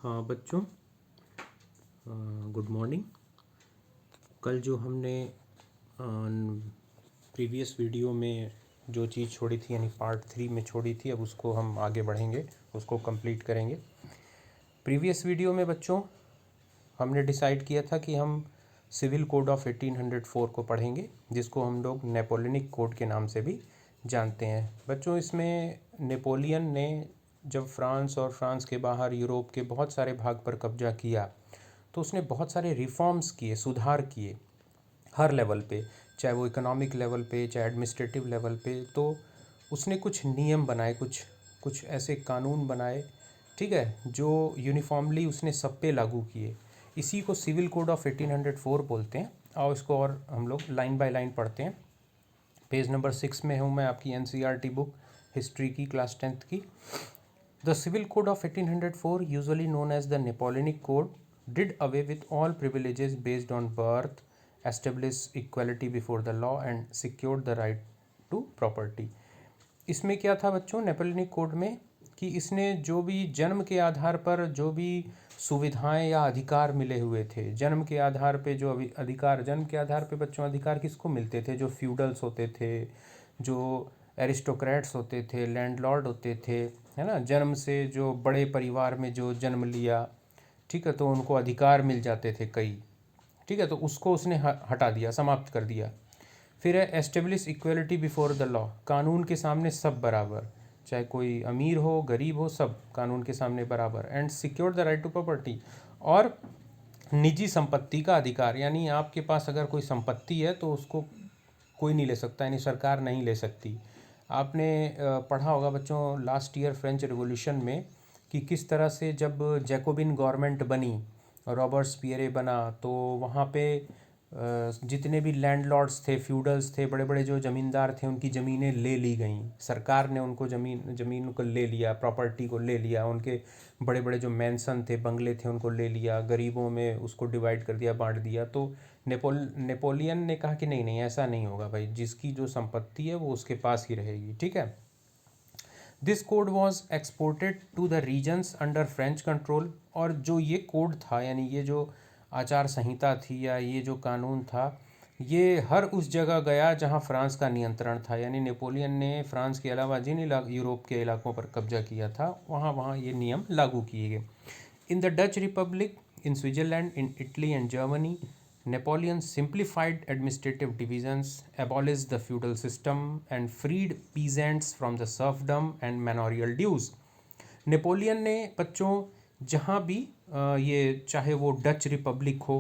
हाँ बच्चों, good morning. कल जो हमने प्रीवियस वीडियो में जो चीज़ छोड़ी थी यानी पार्ट 3 में छोड़ी थी, अब उसको हम आगे बढ़ेंगे, उसको कंप्लीट करेंगे। प्रीवियस वीडियो में बच्चों हमने डिसाइड किया था कि हम सिविल कोड ऑफ 1804 को पढ़ेंगे, जिसको हम लोग नेपोलियनिक कोड के नाम से भी जानते हैं। बच्चों, इसमें नेपोलियन ने जब फ्रांस और फ्रांस के बाहर यूरोप के बहुत सारे भाग पर कब्जा किया तो उसने बहुत सारे रिफॉर्म्स किए, सुधार किए हर लेवल पे, चाहे वो इकोनॉमिक लेवल पे, चाहे एडमिनिस्ट्रेटिव लेवल पे। तो उसने कुछ नियम बनाए, कुछ कुछ ऐसे कानून बनाए, ठीक है, जो यूनिफॉर्मली उसने सब पे लागू किए। इसी को सिविल कोड ऑफ 1804 बोलते हैं। और इसको और हम लोग लाइन बाय लाइन पढ़ते हैं। पेज नंबर 6 में हूँ मैं, आपकी एनसीईआरटी बुक हिस्ट्री की, क्लास 10th की। The Civil Code of 1804, usually known as the Napoleonic Code, did away with all privileges based on birth, established equality before the law and secured the right to property. इसमें क्या था बच्चों Napoleonic code में कि इसने जो भी जन्म के आधार पर जो भी सुविधाएं या अधिकार मिले हुए थे, जन्म के आधार पे जो अधिकार, जन्म के आधार पे बच्चों अधिकार किसको मिलते थे? जो फ्यूडल्स होते थे, जो एरिस्टोक्रेट्स होते थे, लैंडलॉर्ड होते थे, है ना, जन्म से जो बड़े परिवार में जो जन्म लिया, ठीक है, तो उनको अधिकार मिल जाते थे कई, ठीक है, तो उसको उसने हटा दिया, समाप्त कर दिया। फिर है establish equality before the law, कानून के सामने सब बराबर, चाहे कोई अमीर हो गरीब हो, सब कानून के सामने बराबर। And secure the right to property, और निजी संपत्ति का अधिकार, यानी आपके पास अगर कोई संपत्ति है तो उसको कोई नहीं ले सकता, यानी सरकार नहीं ले सकती। आपने पढ़ा होगा बच्चों लास्ट ईयर फ्रेंच रिवॉल्यूशन में कि किस तरह से जब जैकोबिन गवर्नमेंट बनी, रॉबर्ट्सपियरे बना, तो वहाँ पे जितने भी लैंडलॉर्ड्स थे, फ्यूडल्स थे, बड़े बड़े जो ज़मींदार थे, उनकी ज़मीनें ले ली गईं। सरकार ने उनको ज़मीन को ले लिया, प्रॉपर्टी को ले लिया, उनके बड़े बड़े जो मैंसन थे, बंगले थे, उनको ले लिया, गरीबों में उसको डिवाइड कर दिया, बांट दिया। तो नेपोलियन ने कहा कि नहीं नहीं, ऐसा नहीं होगा भाई, जिसकी जो संपत्ति है वो उसके पास ही रहेगी, ठीक है। This code was exported to the regions under French control, और जो ये कोड था, यानी ये जो आचार संहिता थी या ये जो कानून था, ये हर उस जगह गया जहाँ फ्रांस का नियंत्रण था। यानी नेपोलियन ने फ्रांस के अलावा जिन यूरोप के इलाकों पर कब्जा किया था, वहाँ वहाँ ये नियम लागू किए गए। In the Dutch Republic, in Switzerland, in Italy and Germany, Napoleon simplified administrative divisions, abolished the feudal system, and freed peasants from the serfdom and manorial dues. Napoleon ने बच्चों जहाँ भी ये चाहे वो डच रिपब्लिक हो,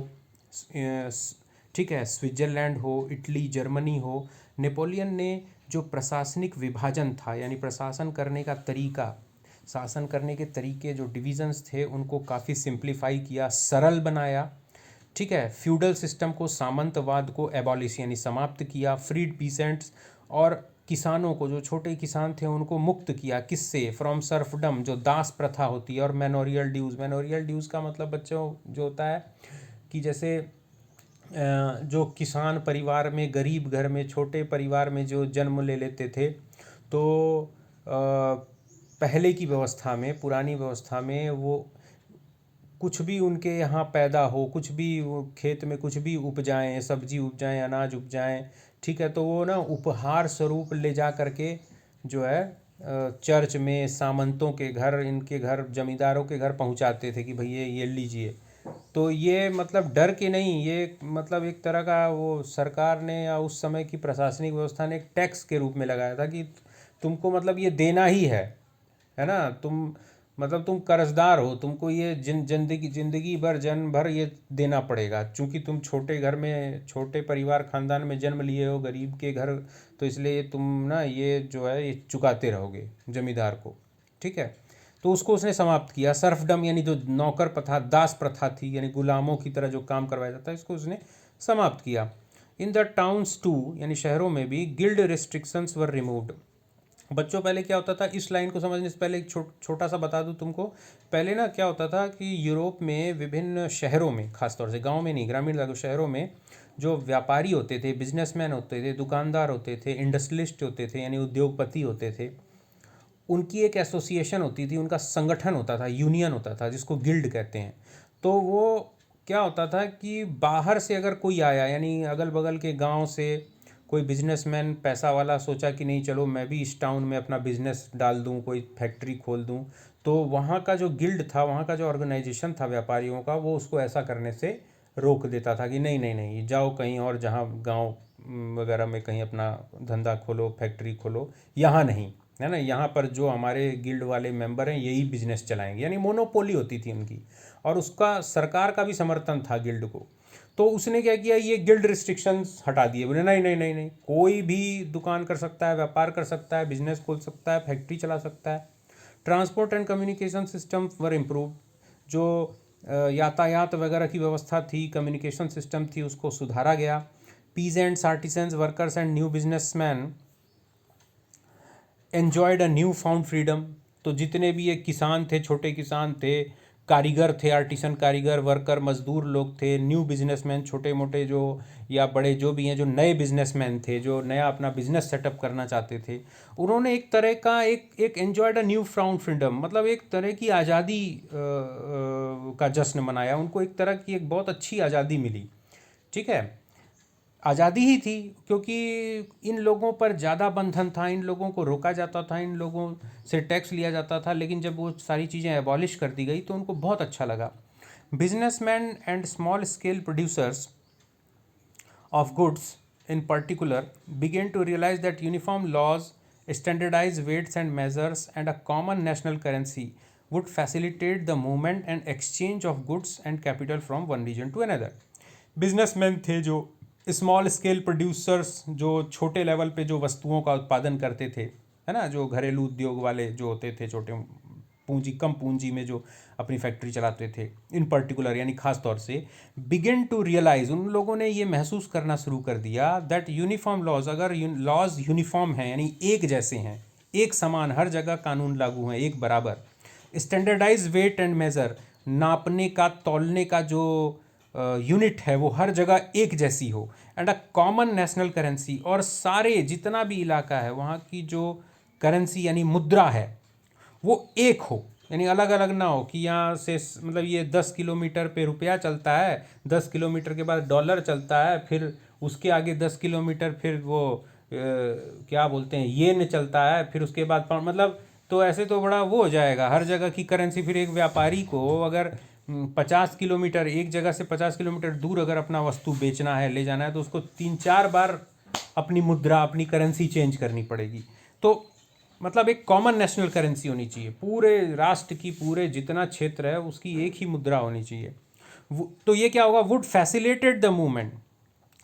ठीक है, स्विट्ज़रलैंड हो, इटली, जर्मनी हो, नेपोलियन ने जो प्रशासनिक विभाजन था, यानी प्रशासन करने का तरीका, शासन करने के तरीके, जो डिविजन्स थे, उनको काफ़ी सिंप्लीफाई किया, सरल बनाया, ठीक है। फ्यूडल सिस्टम को, सामंतवाद को एबॉलिश यानी समाप्त किया, फ्रीड पीसेंट्स, और किसानों को, जो छोटे किसान थे, उनको मुक्त किया, किससे? फ्रॉम सर्फडम, जो दास प्रथा होती है, और मैनोरियल ड्यूज़। मैनोरियल ड्यूज़ का मतलब बच्चों जो होता है कि जैसे जो किसान परिवार में, गरीब घर में, छोटे परिवार में जो जन्म ले लेते थे, तो पहले की व्यवस्था में, पुरानी व्यवस्था में, वो कुछ भी उनके यहाँ पैदा हो, कुछ भी वो खेत में कुछ भी उपजाएं, सब्जी उपजाएं, अनाज उपजाएं, ठीक है, तो वो ना उपहार स्वरूप ले जा करके जो है चर्च में, सामंतों के घर, इनके घर, जमींदारों के घर पहुंचाते थे कि भैया ये लीजिए। तो ये मतलब डर के नहीं, ये मतलब एक तरह का वो सरकार ने या उस समय की प्रशासनिक व्यवस्था ने एक टैक्स के रूप में लगाया था कि तुमको मतलब ये देना ही है ना, तुम मतलब तुम कर्जदार हो, तुमको ये जिंदगी भर, जन्म भर ये देना पड़ेगा, चूंकि तुम छोटे घर में, छोटे परिवार खानदान में जन्म लिए हो, गरीब के घर, तो इसलिए तुम ना ये जो है ये चुकाते रहोगे जमींदार को, ठीक है। तो उसको उसने समाप्त किया। सर्फडम यानी जो नौकर प्रथा, दास प्रथा थी, यानी गुलामों की तरह जो काम करवाया जाता है, इसको उसने समाप्त किया। इन द टाउन्स टू, यानी शहरों में भी, गिल्ड रिस्ट्रिक्शंस वर रिमूव्ड। बच्चों पहले क्या होता था, इस लाइन को समझने से पहले एक छोटा सा बता दूं तुमको। पहले ना क्या होता था कि यूरोप में विभिन्न शहरों में, खासतौर से गांव में नहीं, ग्रामीण इलाकों, शहरों में जो व्यापारी होते थे, बिजनेसमैन होते थे, दुकानदार होते थे, इंडस्ट्रियलिस्ट होते थे, यानी उद्योगपति होते थे, उनकी एक एसोसिएशन होती थी, उनका संगठन होता था, यूनियन होता था, जिसको गिल्ड कहते हैं। तो वो क्या होता था कि बाहर से अगर कोई आया, यानी अगल बगल के गांव से कोई बिजनेसमैन पैसा वाला सोचा कि नहीं चलो मैं भी इस टाउन में अपना बिजनेस डाल दूं, कोई फैक्ट्री खोल दूं, तो वहाँ का जो गिल्ड था, वहाँ का जो ऑर्गेनाइजेशन था व्यापारियों का, वो उसको ऐसा करने से रोक देता था कि नहीं नहीं नहीं, जाओ कहीं और, जहाँ गांव वगैरह में कहीं अपना धंधा खोलो, फैक्ट्री खोलो, यहाँ नहीं, है ना, यहाँ पर जो हमारे गिल्ड वाले मेंबर हैं यही बिजनेस चलाएंगे। यानी मोनोपोली होती थी उनकी, और उसका सरकार का भी समर्थन था गिल्ड को। तो उसने क्या किया, ये गिल्ड रिस्ट्रिक्शंस हटा दिए, बोले नहीं नहीं नहीं नहीं, कोई भी दुकान कर सकता है, व्यापार कर सकता है, बिजनेस खोल सकता है, फैक्ट्री चला सकता है। Transport and communication system were improve, जो यातायात वगैरह की व्यवस्था थी, कम्युनिकेशन सिस्टम थी, उसको सुधारा गया। Peasants, artisans, workers and new businessman enjoyed a new found freedom. तो जितने भी ये किसान थे, छोटे किसान थे, कारीगर थे, आर्टिसन कारीगर, वर्कर, मजदूर लोग थे, न्यू बिजनेसमैन, छोटे मोटे जो या बड़े जो भी हैं, जो नए बिजनेसमैन थे, जो नया अपना बिजनेस सेटअप करना चाहते थे, उन्होंने एक तरह का एक enjoyed a new found freedom, मतलब एक तरह की आज़ादी का जश्न मनाया। उनको एक तरह की एक बहुत अच्छी आज़ादी मिली। ठीक है, आज़ादी ही थी, क्योंकि इन लोगों पर ज़्यादा बंधन था, इन लोगों को रोका जाता था, इन लोगों से टैक्स लिया जाता था। लेकिन जब वो सारी चीज़ें एबॉलिश कर दी गई तो उनको बहुत अच्छा लगा। Businessman and small scale producers of goods in particular began to realize that uniform laws, standardized weights and measures, and a common national currency would facilitate the movement and exchange of goods and capital from one region to another. Businessman थे जो small scale producers, जो छोटे level पे जो वस्तुओं का उत्पादन करते थे, है ना, जो घरेलू उद्योग वाले जो होते थे, छोटे पूंजी, कम पूंजी में जो अपनी फैक्ट्री चलाते थे, इन पर्टिकुलर यानी खास तौर से, बिगिन टू रियलाइज, उन लोगों ने ये महसूस करना शुरू कर दिया दैट यूनिफॉर्म लॉज, अगर लॉज यूनिफॉर्म हैं यानी एक जैसे हैं, एक समान, हर जगह कानून लागू हैं एक बराबर, स्टैंडर्डाइज वेट एंड मेज़र, नापने का तौलने का जो यूनिट है वो हर जगह एक जैसी हो, and a common national currency, और सारे जितना भी इलाका है वहाँ की जो करेंसी यानी मुद्रा है वो एक हो, यानी अलग अलग ना हो कि यहाँ से मतलब ये 10 किलोमीटर पे रुपया चलता है, 10 किलोमीटर के बाद डॉलर चलता है, फिर उसके आगे 10 किलोमीटर फिर वो क्या बोलते हैं येन चलता है, फिर उसके बाद मतलब, तो ऐसे तो बड़ा वो हो जाएगा हर जगह की करेंसी। फिर एक व्यापारी को अगर 50 किलोमीटर, एक जगह से 50 किलोमीटर दूर अगर अपना वस्तु बेचना है, ले जाना है, तो उसको 3-4 बार अपनी मुद्रा, अपनी करेंसी चेंज करनी पड़ेगी। तो मतलब एक कॉमन नेशनल करेंसी होनी चाहिए, पूरे राष्ट्र की, पूरे जितना क्षेत्र है उसकी एक ही मुद्रा होनी चाहिए। तो ये क्या होगा, would facilitate the movement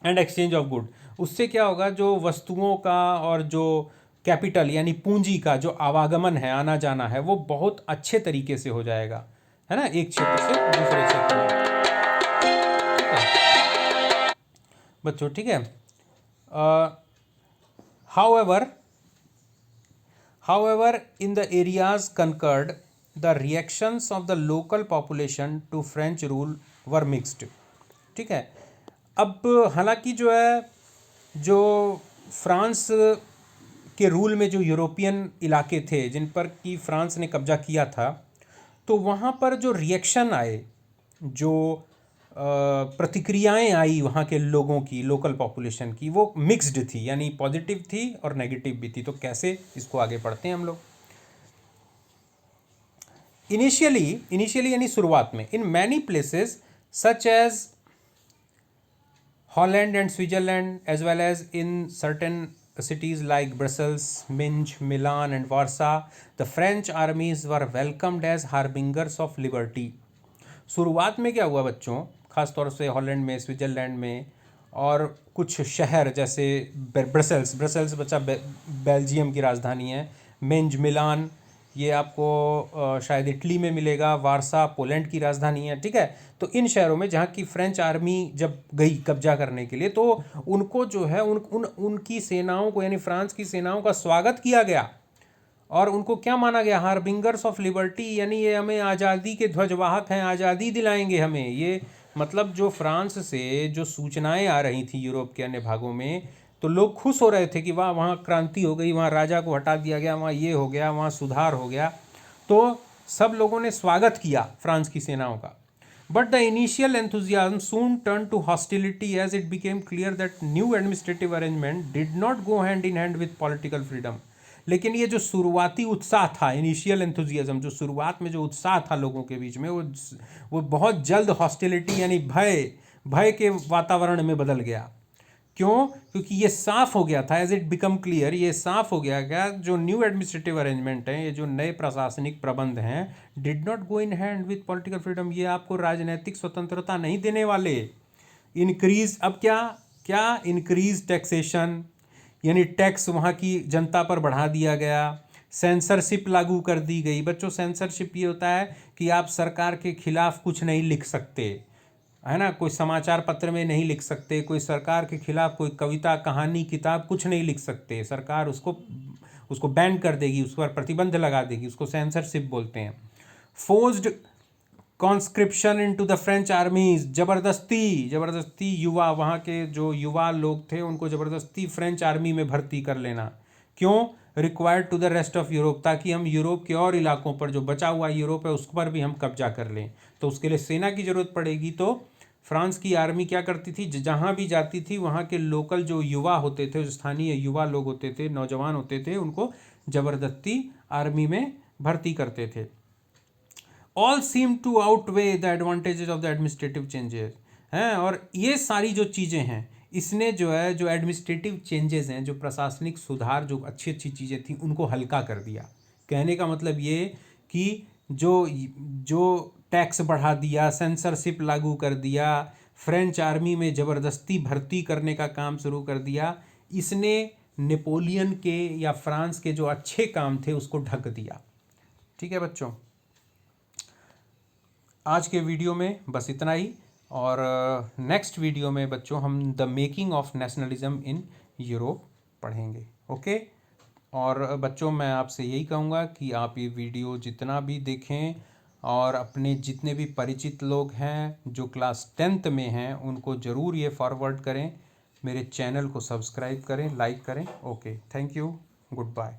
and exchange of good. उससे क्या होगा, जो वस्तुओं का और जो कैपिटल यानी पूंजी का जो आवागमन है, आना जाना है, वो बहुत अच्छे तरीके से हो जाएगा, है ना, एक क्षेत्र से दूसरे क्षेत्र में। बच्चों ठीक है। However, in the areas conquered, the reactions of the local population to French rule were mixed. ठीक है, अब हालांकि जो है, जो फ्रांस के रूल में जो यूरोपियन इलाके थे जिन पर कि फ्रांस ने कब्जा किया था, तो वहाँ पर जो रिएक्शन आए, जो प्रतिक्रियाएं आई वहाँ के लोगों की, लोकल पॉपुलेशन की, वो मिक्स्ड थी, यानी पॉजिटिव थी और नेगेटिव भी थी। तो कैसे, इसको आगे पढ़ते हैं हम लोग। इनिशियली यानी शुरुआत में, in many places such as Holland and Switzerland as well as in certain cities like Brussels, Minsk, Milan and Warsaw, the French armies were welcomed as harbingers of liberty. शुरुआत में क्या हुआ बच्चों, ख़ास तौर से हॉलैंड में, स्विट्ज़रलैंड में, और कुछ शहर जैसे ब्रसेल्स बच्चा बेल्जियम की राजधानी है, मिंज, मिलान ये आपको शायद इटली में मिलेगा, वारसा पोलैंड की राजधानी है। ठीक है, तो इन शहरों में जहाँ की फ्रेंच आर्मी जब गई कब्जा करने के लिए, तो उनको जो है उनकी सेनाओं को, यानी फ्रांस की सेनाओं का स्वागत किया गया, और उनको क्या माना गया, हार्बिंगर्स ऑफ लिबर्टी, यानी ये हमें आज़ादी के ध्वजवाहक हैं, आज़ादी दिलाएंगे हमें। ये मतलब जो फ्रांस से जो सूचनाएं आ रही थी यूरोप के अन्य भागों में, तो तो लोग खुश हो रहे थे कि वाह वहाँ क्रांति हो गई, वहाँ राजा को हटा दिया गया, वहाँ ये हो गया, वहाँ सुधार हो गया। तो सब लोगों ने स्वागत किया फ्रांस की सेनाओं का। But the initial enthusiasm soon turn to hostility as it became clear that new administrative arrangement did not go hand in hand with political freedom. लेकिन ये जो शुरुआती उत्साह था, इनिशियल एंथुजियाज्म, जो शुरुआत में जो उत्साह था लोगों के बीच में, वो बहुत जल्द हॉस्टिलिटी यानी भय के वातावरण में बदल गया। क्यों? क्योंकि ये साफ हो गया था, एज इट बिकम क्लियर, ये साफ हो गया क्या, जो न्यू एडमिनिस्ट्रेटिव अरेंजमेंट हैं, ये जो नए प्रशासनिक प्रबंध हैं, did not go in hand with political freedom, ये आपको राजनीतिक स्वतंत्रता नहीं देने वाले। इंक्रीज, अब क्या इंक्रीज टैक्सेशन, यानी टैक्स वहाँ की जनता पर बढ़ा दिया गया। सेंसरशिप लागू कर दी गई। बच्चों, सेंसरशिप ये होता है कि आप सरकार के खिलाफ कुछ नहीं लिख सकते, है ना, कोई समाचार पत्र में नहीं लिख सकते, कोई सरकार के खिलाफ कोई कविता, कहानी, किताब कुछ नहीं लिख सकते। सरकार उसको बैन कर देगी, उस पर प्रतिबंध लगा देगी, उसको सेंसरशिप बोलते हैं। Forced conscription into the French आर्मीज, जबरदस्ती युवा, वहाँ के जो युवा लोग थे उनको जबरदस्ती फ्रेंच आर्मी में भर्ती कर लेना। क्यों? Required to the rest of Europe, ताकि हम यूरोप के और इलाकों पर, जो बचा हुआ यूरोप है, उस पर भी हम कब्जा कर लें। तो उसके लिए सेना की जरूरत पड़ेगी। तो फ्रांस की आर्मी क्या करती थी, जहाँ भी जाती थी वहाँ के लोकल जो युवा होते थे, जो स्थानीय युवा लोग होते थे, नौजवान होते थे, उनको जबरदस्ती आर्मी में भर्ती करते थे। All seem to outweigh the advantages of the administrative changes हैं। और ये सारी जो चीज़ें हैं, इसने जो है, जो एडमिनिस्ट्रेटिव चेंजेस हैं, जो प्रशासनिक सुधार, जो अच्छी अच्छी चीज़ें थी, उनको हल्का कर दिया। कहने का मतलब ये कि जो टैक्स बढ़ा दिया, सेंसरशिप लागू कर दिया, फ्रेंच आर्मी में ज़बरदस्ती भर्ती करने का काम शुरू कर दिया, इसने नेपोलियन के या फ्रांस के जो अच्छे काम थे उसको ढक दिया। ठीक है बच्चों, आज के वीडियो में बस इतना ही। और नेक्स्ट वीडियो में बच्चों हम the making of nationalism in Europe पढ़ेंगे। ओके। और बच्चों, मैं आपसे यही कहूँगा कि आप ये वीडियो जितना भी देखें और अपने जितने भी परिचित लोग हैं जो क्लास 10th में हैं, उनको ज़रूर ये फॉरवर्ड करें, मेरे चैनल को सब्सक्राइब करें, लाइक करें। Okay, thank you, good bye.